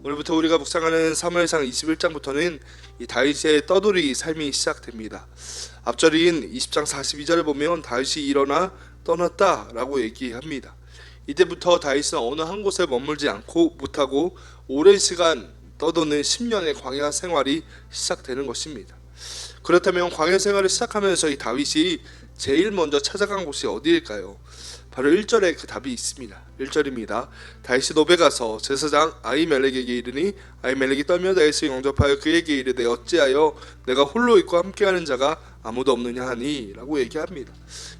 오늘부터 우리가 묵상하는 사무엘상 21장부터는 이 다윗의 떠돌이 삶이 시작됩니다. 앞절인 20장 42절을 보면 다윗이 일어나 떠났다 라고 얘기합니다. 이때부터 다윗은 어느 한 곳에 머물지 않고 못하고 오랜 시간 떠도는 10년의 광야 생활이 시작되는 것입니다. 그렇다면 광야 생활을 시작하면서 이 다윗이 제일 먼저 찾아간 곳이 어디일까요? 바로 1절에 그 답이 있습니다. 1절입니다. 다윗이 노베 가서 제사장 아히멜렉에게 이르니 아히멜렉이 떨며 다윗을 영접하여 그에게 이르되 어찌하여 내가 홀로 있고 함께하는 자가 아무도 없느냐 하니 라고 얘기합니다.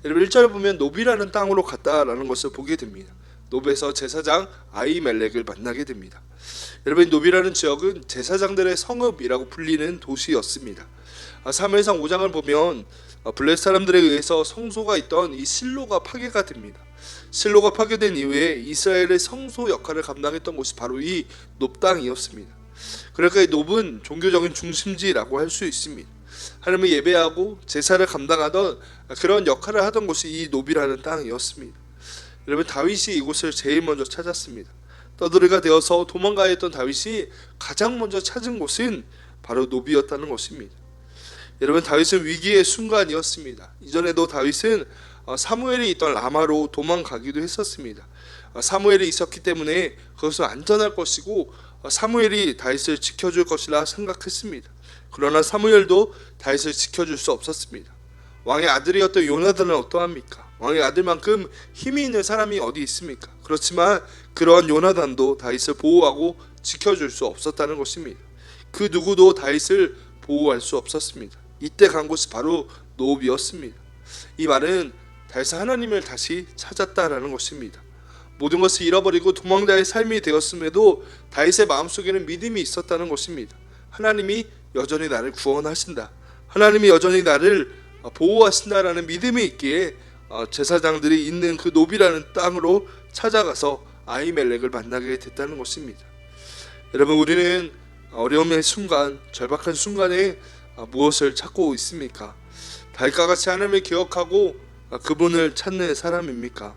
여러분 1절을 보면 노비라는 땅으로 갔다라는 것을 보게 됩니다. 노베에서 제사장 아히멜렉을 만나게 됩니다. 여러분 노비라는 지역은 제사장들의 성읍이라고 불리는 도시였습니다. 사무엘상 5장을 보면 블레 사람들에 의해서 성소가 있던 이 실로가 파괴가 됩니다. 실로가 파괴된 이후에 이스라엘의 성소 역할을 감당했던 곳이 바로 이 놉 땅이었습니다. 그러니까 이 놉은 종교적인 중심지라고 할 수 있습니다. 하나님을 예배하고 제사를 감당하던 그런 역할을 하던 곳이 이 놉이라는 땅이었습니다. 여러분 다윗이 이곳을 제일 먼저 찾았습니다. 떠돌이가 되어서 도망가야 했던 다윗이 가장 먼저 찾은 곳은 바로 놉이었다는 것입니다. 여러분 다윗은 위기의 순간이었습니다. 이전에도 다윗은 사무엘이 있던 라마로 도망가기도 했었습니다. 사무엘이 있었기 때문에 그것은 안전할 것이고 사무엘이 다윗을 지켜줄 것이라 생각했습니다. 그러나 사무엘도 다윗을 지켜줄 수 없었습니다. 왕의 아들이었던 요나단은 어떠합니까? 왕의 아들만큼 힘이 있는 사람이 어디 있습니까? 그렇지만 그러한 요나단도 다윗을 보호하고 지켜줄 수 없었다는 것입니다. 그 누구도 다윗을 보호할 수 없었습니다. 이때 간 곳이 바로 놉이었습니다. 이 말은 다윗은 하나님을 다시 찾았다라는 것입니다. 모든 것을 잃어버리고 도망자의 삶이 되었음에도 다윗의 마음속에는 믿음이 있었다는 것입니다. 하나님이 여전히 나를 구원하신다. 하나님이 여전히 나를 보호하신다라는 믿음이 있기에 제사장들이 있는 그 놉이라는 땅으로 찾아가서 아히멜렉을 만나게 됐다는 것입니다. 여러분 우리는 어려움의 순간, 절박한 순간에 무엇을 찾고 있습니까? 다윗과 같이 하나님을 기억하고 그분을 찾는 사람입니까?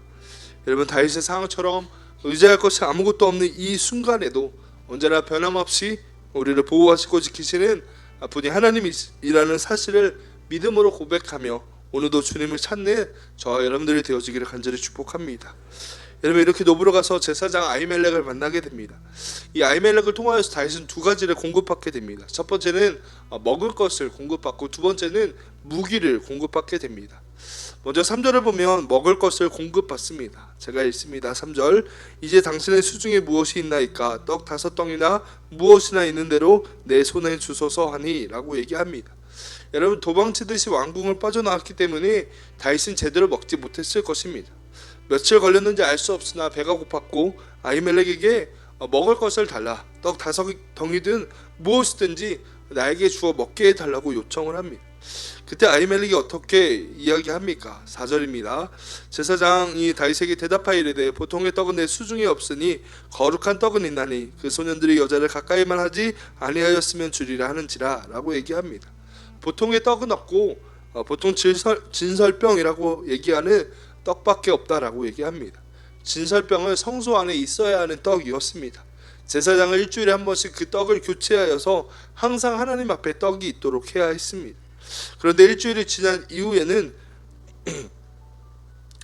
여러분 다윗의 상황처럼 의지할 것이 아무것도 없는 이 순간에도 언제나 변함없이 우리를 보호하시고 지키시는 분이 하나님이라는 사실을 믿음으로 고백하며 오늘도 주님을 찾는 저와 여러분들이 되어지기를 간절히 축복합니다. 여러분 이렇게 놉으로 가서 제사장 아히멜렉을 만나게 됩니다. 이 아히멜렉을 통하여서 다윗은 두 가지를 공급받게 됩니다. 첫 번째는 먹을 것을 공급받고 두 번째는 무기를 공급받게 됩니다. 먼저 3절을 보면 먹을 것을 공급받습니다. 제가 읽습니다. 3절 이제 당신의 수중에 무엇이 있나이까 떡 5덩이나 무엇이나 있는 대로 내 손에 주소서 하니 라고 얘기합니다. 여러분 도망치듯이 왕궁을 빠져나왔기 때문에 다윗은 제대로 먹지 못했을 것입니다. 며칠 걸렸는지 알 수 없으나 배가 고팠고 아히멜렉에게 먹을 것을 달라 떡 5덩이든 무엇이든지 나에게 주어 먹게 해달라고 요청을 합니다. 그때 아히멜렉이 어떻게 이야기합니까? 4절입니다. 제사장이 다윗에게 대답하여 이르되 보통의 떡은 내 수중에 없으니 거룩한 떡은 있나니 그 소년들이 여자를 가까이만 하지 아니하였으면 주리라 하는지라 라고 얘기합니다. 보통의 떡은 없고 보통 진설병이라고 얘기하는 떡밖에 없다라고 얘기합니다. 진설병은 성소 안에 있어야 하는 떡이었습니다. 제사장은 일주일에 한 번씩 그 떡을 교체하여서 항상 하나님 앞에 떡이 있도록 해야 했습니다. 그런데 일주일이 지난 이후에는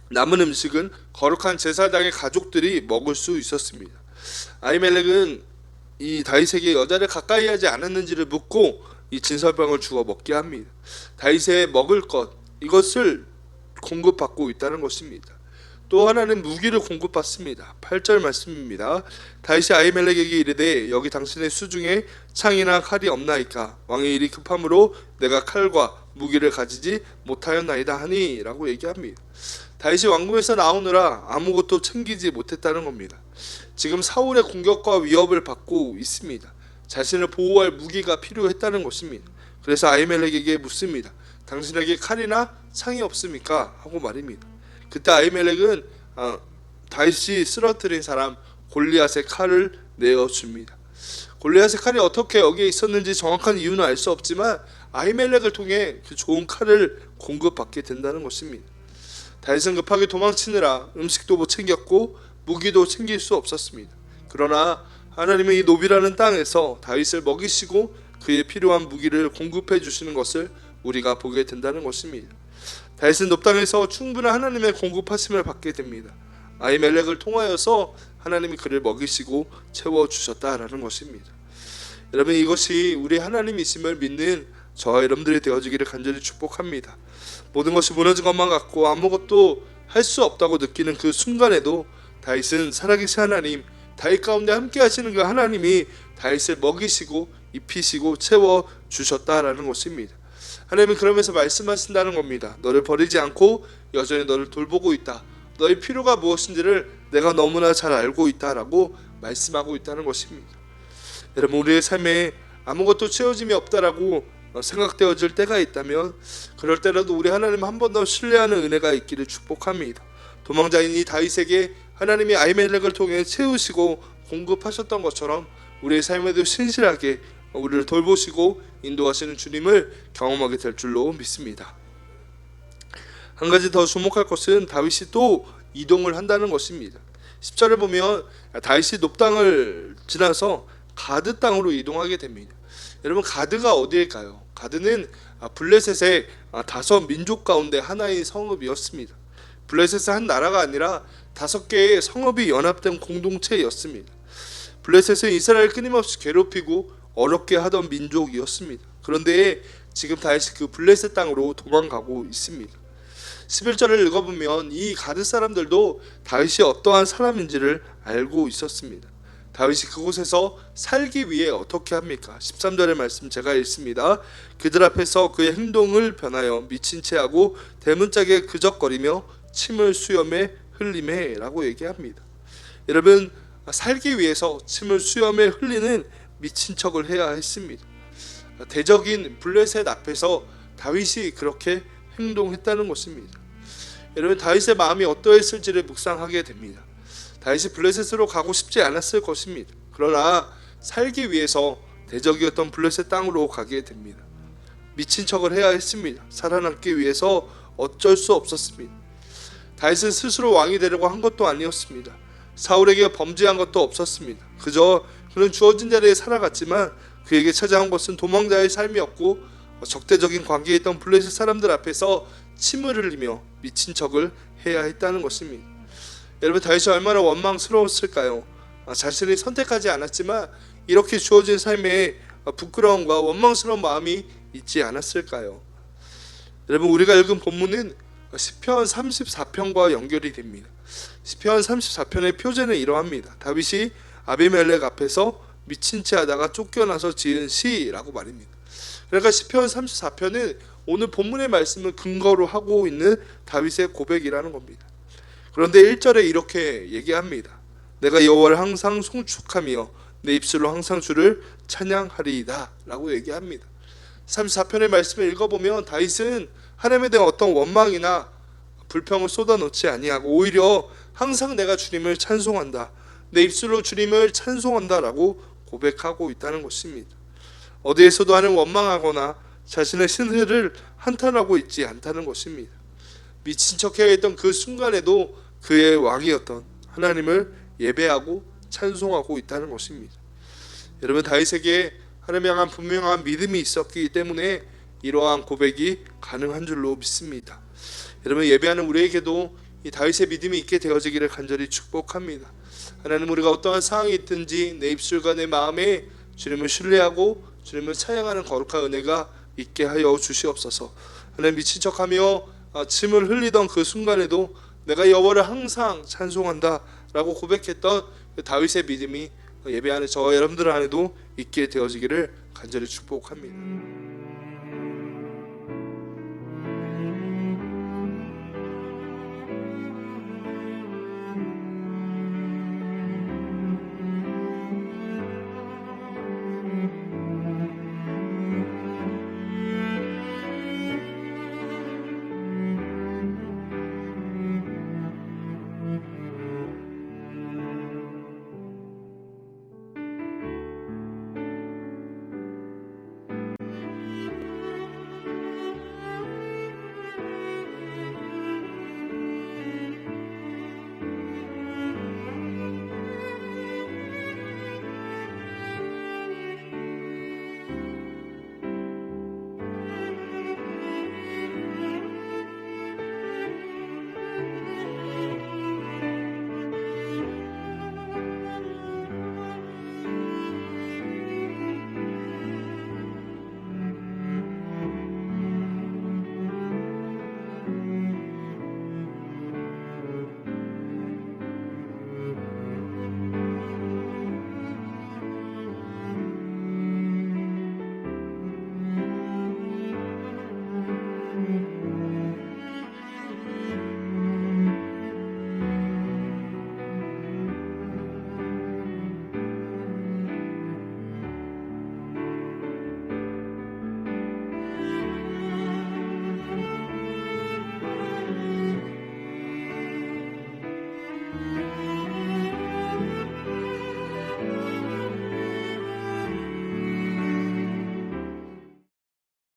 남은 음식은 거룩한 제사장의 가족들이 먹을 수 있었습니다. 아히멜렉은 이 다윗에게 여자를 가까이 하지 않았는지를 묻고 이 진설병을 주어 먹게 합니다. 다윗의 먹을 것 이것을 공급받고 있다는 것입니다. 또 하나는 무기를 공급받습니다. 8절 말씀입니다. 다윗이 아히멜렉에게 이르되 여기 당신의 수중에 창이나 칼이 없나이까 왕의 일이 급함으로 내가 칼과 무기를 가지지 못하였나이다 하니 라고 얘기합니다. 다윗이 왕궁에서 나오느라 아무것도 챙기지 못했다는 겁니다. 지금 사울의 공격과 위협을 받고 있습니다. 자신을 보호할 무기가 필요했다는 것입니다. 그래서 아히멜렉에게 묻습니다. 당신에게 칼이나 창이 없습니까? 하고 말입니다. 그때 아히멜렉은 다윗이 쓰러뜨린 사람 골리앗의 칼을 내어줍니다. 골리앗의 칼이 어떻게 여기에 있었는지 정확한 이유는 알 수 없지만 아히멜렉을 통해 그 좋은 칼을 공급받게 된다는 것입니다. 다윗은 급하게 도망치느라 음식도 못 챙겼고 무기도 챙길 수 없었습니다. 그러나 하나님은 이 노비라는 땅에서 다윗을 먹이시고 그의 필요한 무기를 공급해 주시는 것을 우리가 보게 된다는 것입니다. 다윗은 높 땅에서 충분한 하나님의 공급하심을 받게 됩니다. 아히멜렉을 통하여서 하나님이 그를 먹이시고 채워주셨다라는 것입니다. 여러분, 이것이 우리 하나님이심을 믿는 저와 여러분들이 되어지기를 간절히 축복합니다. 모든 것이 무너진 것만 같고 아무것도 할 수 없다고 느끼는 그 순간에도 다윗은 살아계신 하나님, 다윗 가운데 함께 하시는 그 하나님이 다윗을 먹이시고 입히시고 채워주셨다라는 것입니다. 하나님은 그러면서 말씀하신다는 겁니다. 너를 버리지 않고 여전히 너를 돌보고 있다. 너의 필요가 무엇인지를 내가 너무나 잘 알고 있다라고 말씀하고 있다는 것입니다. 여러분, 우리의 삶에 아무것도 채워짐이 없다라고 생각되어질 때가 있다면 그럴 때라도 우리 하나님 한 번 더 신뢰하는 은혜가 있기를 축복합니다. 도망자인 이 다윗에게 하나님이 아히멜렉을 통해 채우시고 공급하셨던 것처럼 우리의 삶에도 신실하게 우리를 돌보시고 인도하시는 주님을 경험하게 될 줄로 믿습니다. 한 가지 더 주목할 것은 다윗이 또 이동을 한다는 것입니다. 10절을 보면 다윗이 높 땅을 지나서 가드 땅으로 이동하게 됩니다. 여러분, 가드가 어디일까요? 가드는 블레셋의 5민족 가운데 하나의 성읍이었습니다. 블레셋은 한 나라가 아니라 5개의 성읍이 연합된 공동체였습니다. 블레셋은 이스라엘을 끊임없이 괴롭히고 어렵게 하던 민족이었습니다. 그런데 지금 다윗이 그 블레셋 땅으로 도망가고 있습니다. 11절을 읽어보면 이 가드 사람들도 다윗이 어떠한 사람인지를 알고 있었습니다. 다윗이 그곳에서 살기 위해 어떻게 합니까? 13절의 말씀 제가 읽습니다. 그들 앞에서 그의 행동을 변하여 미친 채 하고 대문짝에 그적거리며 침을 수염에 흘리매 라고 얘기합니다. 여러분, 살기 위해서 침을 수염에 흘리는 미친 척을 해야 했습니다. 대적인 블레셋 앞에서 다윗이 그렇게 행동했다는 것입니다. 여러분, 다윗의 마음이 어떠했을지를 묵상하게 됩니다. 다윗이 블레셋으로 가고 싶지 않았을 것입니다. 그러나 살기 위해서 대적이었던 블레셋 땅으로 가게 됩니다. 미친 척을 해야 했습니다. 살아남기 위해서 어쩔 수 없었습니다. 다윗은 스스로 왕이 되려고 한 것도 아니었습니다. 사울에게 범죄한 것도 없었습니다. 그저 그는 주어진 자리에 살아갔지만 그에게 찾아온 것은 도망자의 삶이었고 적대적인 관계에 있던 블레셋 사람들 앞에서 침을 흘리며 미친 척을 해야 했다는 것입니다. 여러분, 다윗이 얼마나 원망스러웠을까요? 자신이 선택하지 않았지만 이렇게 주어진 삶에 부끄러움과 원망스러운 마음이 있지 않았을까요? 여러분, 우리가 읽은 본문은 시편 34편과 연결이 됩니다. 시편 34편의 표제는 이러합니다. 다윗이 아비멜렉 앞에서 미친 채 하다가 쫓겨나서 지은 시라고 말입니다. 그러니까 시편 34편은 오늘 본문의 말씀을 근거로 하고 있는 다윗의 고백이라는 겁니다. 그런데 1절에 이렇게 얘기합니다. 내가 여호와를 항상 송축하며 내 입술로 항상 주를 찬양하리이다 라고 얘기합니다. 34편의 말씀을 읽어보면 다윗은 하나님에 대한 어떤 원망이나 불평을 쏟아놓지 아니하고 오히려 항상 내가 주님을 찬송한다, 내 입술로 주님을 찬송한다 라고 고백하고 있다는 것입니다. 어디에서도 하나님 원망하거나 자신의 신세를 한탄하고 있지 않다는 것입니다. 미친 척해야 했던 그 순간에도 그의 왕이었던 하나님을 예배하고 찬송하고 있다는 것입니다. 여러분, 다윗에게 하나님을 향한 분명한 믿음이 있었기 때문에 이러한 고백이 가능한 줄로 믿습니다. 여러분, 예배하는 우리에게도 이 다윗의 믿음이 있게 되어지기를 간절히 축복합니다. 하나님, 우리가 어떠한 상황이 있든지 내 입술과 내 마음에 주님을 신뢰하고 주님을 찬양하는 거룩한 은혜가 있게 하여 주시옵소서. 하나님, 미친 척하며 침을 흘리던 그 순간에도 내가 여호와를 항상 찬송한다 라고 고백했던 그 다윗의 믿음이 예배하는 저와 여러분들 안에도 있게 되어지기를 간절히 축복합니다.